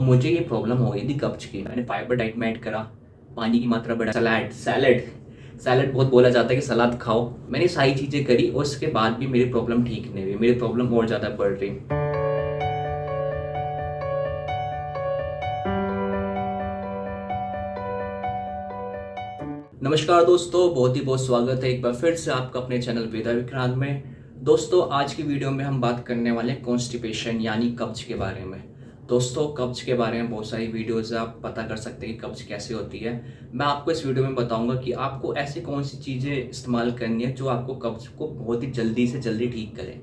मुझे ये प्रॉब्लम हो गई थी कब्ज की। मैंने फाइबर डाइट में ऐड करा, पानी की मात्रा बढ़ा, सलाद सैलड सैलड बहुत बोला जाता है कि सलाद खाओ। मैंने सारी चीज़ें करी और उसके बाद भी मेरी प्रॉब्लम ठीक नहीं हुई, मेरी प्रॉब्लम और ज़्यादा बढ़ रही। नमस्कार दोस्तों, बहुत ही बहुत स्वागत है एक बार फिर से आपका अपने चैनल वेदा विक्रांत में। दोस्तों, आज की वीडियो में हम बात करने वाले हैं कॉन्स्टिपेशन यानी कब्ज के बारे में। दोस्तों, कब्ज के बारे में बहुत सारी वीडियोस आप पता कर सकते हैं कि कब्ज कैसे होती है। मैं आपको इस वीडियो में बताऊंगा कि आपको ऐसी कौन सी चीज़ें इस्तेमाल करनी है जो आपको कब्ज को बहुत ही जल्दी से जल्दी ठीक करे।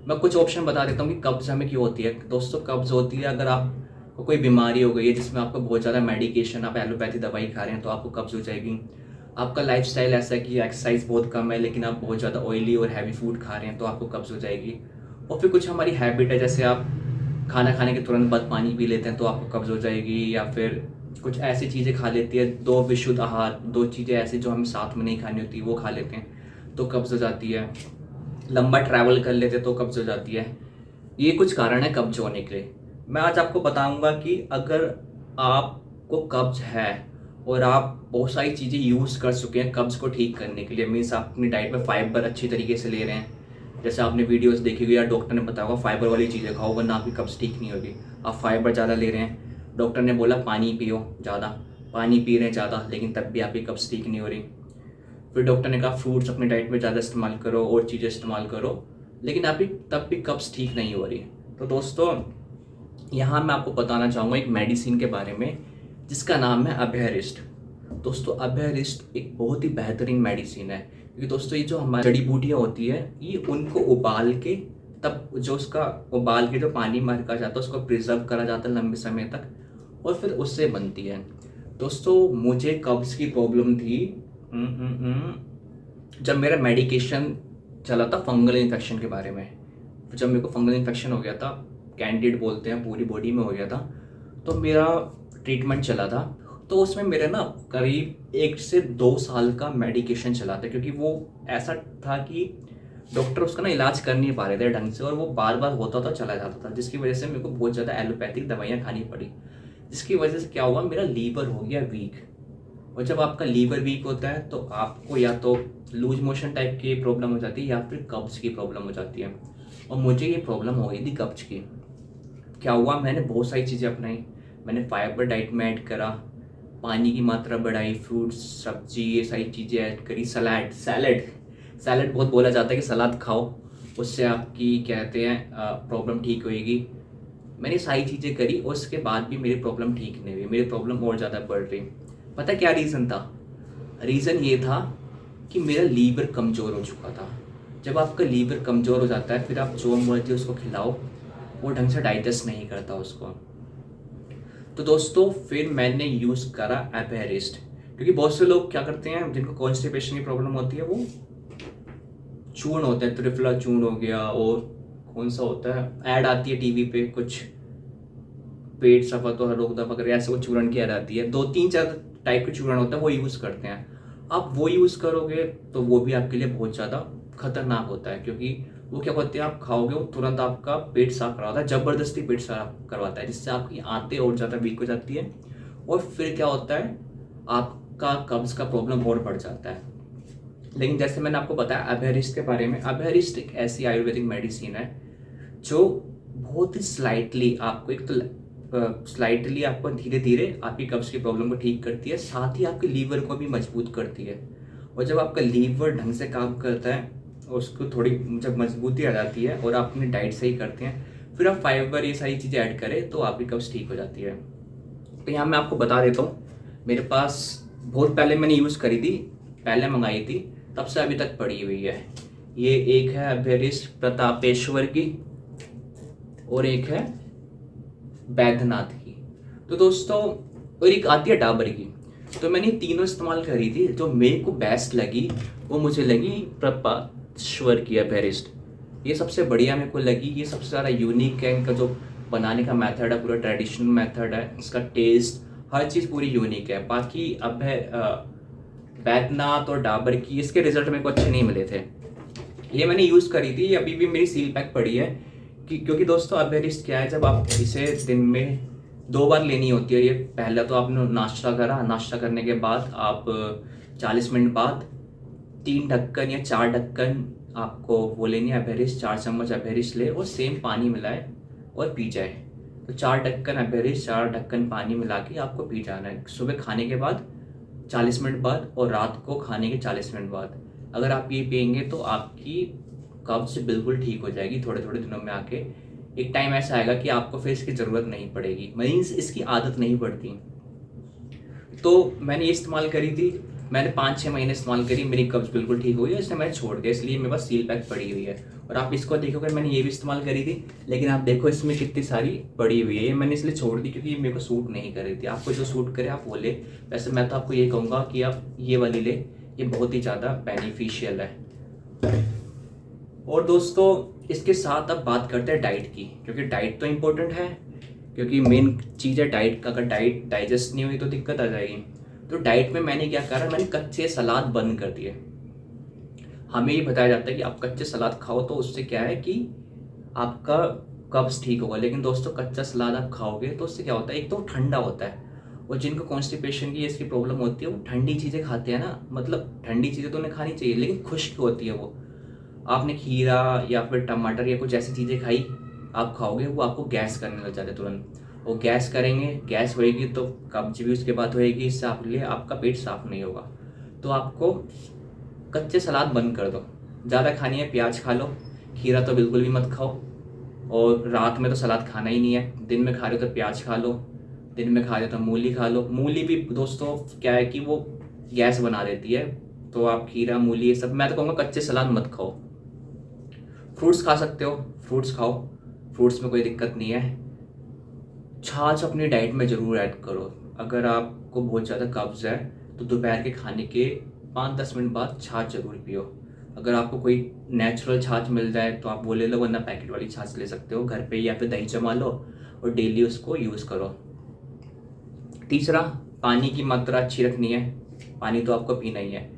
मैं कुछ ऑप्शन बता देता हूँ कि कब्ज हमें क्यों होती है। दोस्तों, कब्ज होती है अगर आपको कोई बीमारी हो गई है जिसमें आपको बहुत ज़्यादा मेडिकेशन, आप एलोपैथी दवाई खा रहे हैं तो आपको कब्ज हो जाएगी। आपका लाइफस्टाइल ऐसा है कि एक्सरसाइज बहुत कम है लेकिन आप बहुत ज़्यादा ऑयली और हैवी फूड खा रहे हैं तो आपको कब्ज़ हो जाएगी। और फिर कुछ हमारी हैबिट है, जैसे आप खाना खाने के तुरंत बाद पानी पी लेते हैं तो आपको कब्ज़ हो जाएगी। या फिर कुछ ऐसी चीज़ें खा लेती है, दो विशुद्ध आहार, दो चीज़ें ऐसी जो हमें साथ में नहीं खानी होती वो खा लेते हैं तो कब्ज़ हो जाती है। लंबा ट्रैवल कर लेते तो कब्ज़ हो जाती है। ये कुछ कारण है कब्ज होने के लिए। मैं आज आपको बताऊंगा कि अगर आपको कब्ज है और आप बहुत सारी चीज़ें यूज़ कर चुके हैं कब्ज को ठीक करने के लिए, मीन्स आप अपनी डाइट में फाइबर अच्छी तरीके से ले रहे हैं, जैसे आपने वीडियोस देखी हुई या डॉक्टर ने बताया होगा फाइबर वाली चीज़ें खाओ वरना आपकी कब्ज ठीक नहीं होगी। आप फाइबर ज़्यादा ले रहे हैं, डॉक्टर ने बोला पानी पियो ज़्यादा, पानी पी रहे हैं ज़्यादा लेकिन तब भी आपकी कब्ज ठीक नहीं हो रही। फिर डॉक्टर ने कहा फ्रूट्स अपनी डाइट में ज़्यादा इस्तेमाल करो और चीज़ें इस्तेमाल करो, लेकिन आपकी तब भी कब्ज ठीक नहीं हो रही। तो दोस्तों, यहाँ मैं आपको बताना चाहूँगा एक मेडिसिन के बारे में जिसका नाम है अभयरिस्ट। दोस्तों, अभयरिस्ट एक बहुत ही बेहतरीन मेडिसिन है, क्योंकि दोस्तों ये जो हमारी जड़ी बूटियाँ होती है ये उनको उबाल के, तब जो उसका उबाल के जो पानी में रखा जाता है उसको प्रिजर्व करा जाता है लंबे समय तक और फिर उससे बनती है। दोस्तों, मुझे कब्ज की प्रॉब्लम थी जब मेरा मेडिकेशन चला था फंगल इन्फेक्शन के बारे में। जब मेरे को फंगल इन्फेक्शन हो गया था, कैंडिड बोलते हैं, पूरी बॉडी में हो गया था, तो मेरा ट्रीटमेंट चला था। तो उसमें मेरे ना करीब 1 से 2 साल का मेडिकेशन चला था, क्योंकि वो ऐसा था कि डॉक्टर उसका ना इलाज कर नहीं पा रहे थे ढंग से और वो बार बार होता था चला जाता था, जिसकी वजह से मेरे को बहुत ज़्यादा एलोपैथिक दवाइयाँ खानी पड़ी, जिसकी वजह से क्या हुआ, मेरा लीवर हो गया वीक। और जब आपका लीवर वीक होता है तो आपको या तो लूज मोशन टाइप की प्रॉब्लम हो जाती है या फिर कब्ज की प्रॉब्लम हो जाती है। और मुझे ये प्रॉब्लम हो गई थी कब्ज की। क्या हुआ, मैंने बहुत सारी चीज़ें अपनाई। मैंने फाइबर डाइट में ऐड करा, पानी की मात्रा बढ़ाई, फ्रूट्स सब्जी ये सारी चीज़ें ऐड करी, सलाद सैलड सैलड बहुत बोला जाता है कि सलाद खाओ, उससे आपकी कहते हैं प्रॉब्लम ठीक होएगी। मैंने सारी चीज़ें करी और उसके बाद भी मेरी प्रॉब्लम ठीक नहीं हुई, मेरी प्रॉब्लम और ज़्यादा बढ़ रही। पता क्या रीज़न था? रीज़न ये था कि मेरा लीवर कमज़ोर हो चुका था। जब आपका लीवर कमज़ोर हो जाता है फिर आप जो मर्जी उसको खिलाओ वो ढंग से डाइजेस्ट नहीं करता उसको। तो दोस्तों, फिर मैंने यूज़ करा एपेरिस्ट, क्योंकि बहुत से लोग क्या करते हैं जिनको कॉन्स्टिपेशन की प्रॉब्लम होती है वो चूर्ण होते हैं, त्रिफला चूर्ण हो गया, और कौन सा होता है, ऐड आती है टीवी पे कुछ पेट सफा तो रोक दफा करके ऐसे वो चूर्ण की ऐड आती है, 2 3 4 टाइप के चूर्ण होता है वो यूज़ करते हैं। आप वो यूज़ करोगे तो वो भी आपके लिए बहुत ज़्यादा खतरनाक होता है, क्योंकि वो क्या करते हैं, आप खाओगे वो तुरंत आपका पेट साफ करवाता है, ज़बरदस्ती पेट साफ करवाता है, जिससे आपकी आंतें और ज़्यादा वीक हो जाती है और फिर क्या होता है, आपका कब्ज़ का प्रॉब्लम और बढ़ जाता है। लेकिन जैसे मैंने आपको बताया अभयरिस्ट के बारे में, अभयरिस्ट एक ऐसी आयुर्वेदिक मेडिसिन है जो बहुत ही स्लाइटली आपको, एक तो स्लाइटली आपको धीरे धीरे आपकी कब्ज़ की प्रॉब्लम को ठीक करती है, साथ ही आपके लीवर को भी मजबूत करती है। और जब आपका लीवर ढंग से काम करता है और उसको थोड़ी जब मजबूती आ जाती है और आप अपनी डाइट सही करते हैं, फिर आप फाइबर ये सारी चीज़ें ऐड करें तो आपकी कब्ज़ ठीक हो जाती है। तो यहाँ मैं आपको बता देता हूँ, मेरे पास बहुत पहले मैंने यूज़ करी थी, पहले मंगाई थी, तब से अभी तक पड़ी हुई है। ये एक है अभयरिस्ट प्रतापेश्वर की और एक है बैद्यनाथ की। तो दोस्तों, और एक आती है डाबर की। तो मैंने तीनों इस्तेमाल करी थी, जो मेरे को बेस्ट लगी वो मुझे लगी प्रतापेश्वर की अभयरिस्ट। ये सबसे बढ़िया मेरे को लगी, ये सबसे ज़्यादा यूनिक है, इनका जो बनाने का मेथड है पूरा ट्रेडिशनल मेथड है, इसका टेस्ट हर चीज़ पूरी यूनिक है। बाकी बैद्यनाथ और डाबर की इसके रिजल्ट मेरे को अच्छे नहीं मिले थे। ये मैंने यूज़ करी थी, अभी भी मेरी सील पैक पड़ी है, कि क्योंकि दोस्तों अभयरिस्ट क्या है, जब आप इसे दिन में 2 बार लेनी होती है ये। पहला तो आपने नाश्ता करा, नाश्ता करने के बाद आप 40 मिनट बाद 3 ढक्कन या 4 ढक्कन आपको वो लेनी है अबेरिस, 4 चम्मच अबेरिस ले और सेम पानी मिलाए और पी जाए। तो 4 ढक्कन अबेरिस, 4 ढक्कन पानी मिला के आपको पी जाना है सुबह खाने के बाद 40 मिनट बाद और रात को खाने के 40 मिनट बाद। अगर आप ये पियेंगे तो आपकी कब्ज बिल्कुल ठीक हो जाएगी थोड़े थोड़े दिनों में आके। एक टाइम ऐसा आएगा कि आपको फिर इसकी ज़रूरत नहीं पड़ेगी, मीन्स इसकी आदत नहीं पड़ती। तो मैंने ये इस्तेमाल करी थी, मैंने 5-6 महीने इस्तेमाल करी, मेरी कब्ज़ बिल्कुल ठीक हुई है, इसलिए मैंने छोड़ दिया, इसलिए मेरे पास सील पैक पड़ी हुई है। और आप इसको देखोगे मैंने ये भी इस्तेमाल करी थी, लेकिन आप देखो इसमें कितनी सारी पड़ी हुई है। ये मैंने इसलिए छोड़ दी क्योंकि ये मेरे को सूट नहीं कर रही थी। आपको जो सूट करे आप वो ले। वैसे मैं तो आपको ये कहूँगा कि आप ये वाली ले, ये बहुत ही ज़्यादा बेनिफिशियल है। और दोस्तों इसके साथ अब बात करते हैं डाइट की, क्योंकि डाइट तो इम्पोर्टेंट है, क्योंकि मेन चीज़ है डाइट का। अगर डाइट डाइजेस्ट नहीं हुई तो दिक्कत आ जाएगी। तो डाइट में मैंने क्या करा, मैंने कच्चे सलाद बंद कर दिए। हमें ये बताया जाता है कि आप कच्चे सलाद खाओ तो उससे क्या है कि आपका कब्ज़ ठीक होगा। लेकिन दोस्तों कच्चा सलाद आप खाओगे तो उससे क्या होता है, एक तो ठंडा होता है, और जिनको कॉन्स्टिपेशन की इसकी प्रॉब्लम होती है वो ठंडी चीज़ें खाते हैं ना, मतलब ठंडी चीज़ें तो उन्हें खानी चाहिए लेकिन खुश्क होती है वो। आपने खीरा या फिर टमाटर या कुछ ऐसी चीज़ें खाई, आप खाओगे वो आपको गैस करने लग जाते तुरंत। वो गैस करेंगे, गैस होएगी तो कब्ज भी उसके बाद होएगी, इससे आपके लिए आपका पेट साफ नहीं होगा। तो आपको कच्चे सलाद बंद कर दो। ज़्यादा खानी है प्याज खा लो, खीरा तो बिल्कुल भी मत खाओ, और रात में तो सलाद खाना ही नहीं है। दिन में खा रहे हो तो प्याज खा लो, दिन में खा रहे हो तो मूली खा लो। मूली भी दोस्तों क्या है कि वो गैस बना देती है, तो आप खीरा मूली ये सब, मैं तो कहूँगा कच्चे सलाद मत खाओ। फ्रूट्स खा सकते हो, फ्रूट्स खाओ, फ्रूट्स में कोई दिक्कत नहीं है। छाछ अपनी डाइट में ज़रूर ऐड करो। अगर आपको बहुत ज़्यादा कब्ज़ है तो दोपहर के खाने के 5-10 मिनट बाद छाछ ज़रूर पियो। अगर आपको कोई नेचुरल छाछ मिल जाए तो आप वो ले लो, वरना पैकेट वाली छाछ ले सकते हो घर पे, या फिर दही जमा लो और डेली उसको यूज़ करो। तीसरा, पानी की मात्रा अच्छी रखनी है। पानी तो आपको पीना ही है।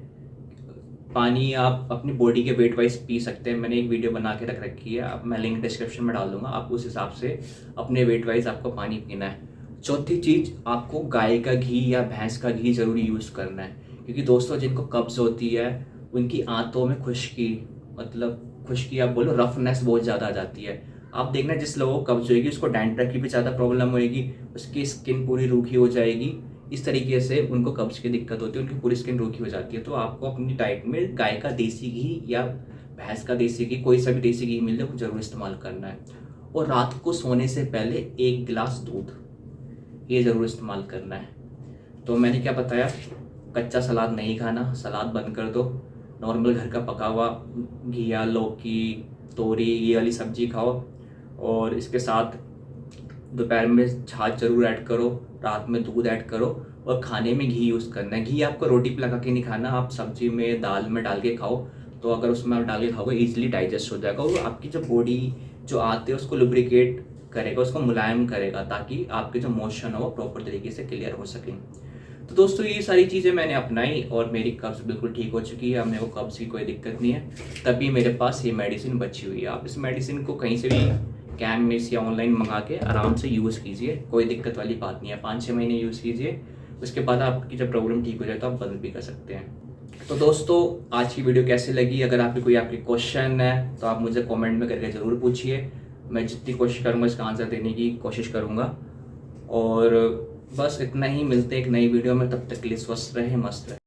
पानी आप अपनी बॉडी के वेट वाइज पी सकते हैं, मैंने एक वीडियो बना के रख रखी है, अब मैं लिंक डिस्क्रिप्शन में डाल दूंगा, आप उस हिसाब से अपने वेट वाइज आपको पानी पीना है। चौथी चीज़, आपको गाय का घी या भैंस का घी ज़रूर यूज़ करना है, क्योंकि दोस्तों जिनको कब्ज़ होती है उनकी आंतों में खुश्की, मतलब खुश्की आप बोलो, रफनेस बहुत ज़्यादा आ जाती है। आप देखना जिस लोगों को कब्ज़ होएगी उसको डैंड्रफ की भी ज़्यादा प्रॉब्लम होएगी, उसकी स्किन पूरी रूखी हो जाएगी। इस तरीके से उनको कब्ज़ की दिक्कत होती है, उनकी पूरी स्किन रूखी हो जाती है। तो आपको अपनी डाइट में गाय का देसी घी या भैंस का देसी घी, कोई सा भी देसी घी मिले वो ज़रूर इस्तेमाल करना है। और रात को सोने से पहले 1 गिलास दूध, ये ज़रूर इस्तेमाल करना है। तो मैंने क्या बताया, कच्चा सलाद नहीं खाना, सलाद बंद कर दो। नॉर्मल घर का पका हुआ घिया, लौकी, तोरी, ये वाली सब्जी खाओ। और इसके साथ दोपहर में छाछ ज़रूर ऐड करो, रात में दूध ऐड करो, और खाने में घी यूज़ करना है। घी आपको रोटी पे लगा के नहीं खाना, आप सब्जी में दाल में डाल के खाओ। तो अगर उसमें आप डाल के खाओगे ईजिली डाइजेस्ट हो जाएगा, और आपकी जो बॉडी जो आते हैं उसको लुब्रिकेट करेगा, उसको मुलायम करेगा, ताकि आपके जो मोशन हो वो प्रॉपर तरीके से क्लियर हो सके। तो दोस्तों ये सारी चीज़ें मैंने अपनाई और मेरी कब्ज़ बिल्कुल ठीक हो चुकी है। अब मेरे को कब्ज़ की कोई दिक्कत नहीं है, तभी मेरे पास ये मेडिसिन बची हुई है। आप इस मेडिसिन को कहीं से भी कैममेस या ऑनलाइन मंगा के आराम से यूज़ कीजिए, कोई दिक्कत वाली बात नहीं है। 5-6 महीने यूज़ कीजिए, उसके बाद आपकी जब प्रॉब्लम ठीक हो जाए तो आप बंद भी कर सकते हैं। तो दोस्तों आज की वीडियो कैसी लगी, अगर आपके क्वेश्चन है तो आप मुझे कमेंट में करके ज़रूर पूछिए। मैं जितनी कोशिश करूँगा इसका आंसर देने की कोशिश करूँगा। और बस इतना ही, मिलते एक नई वीडियो में, तब तक के लिए स्वस्थ रहे, मस्त रहे।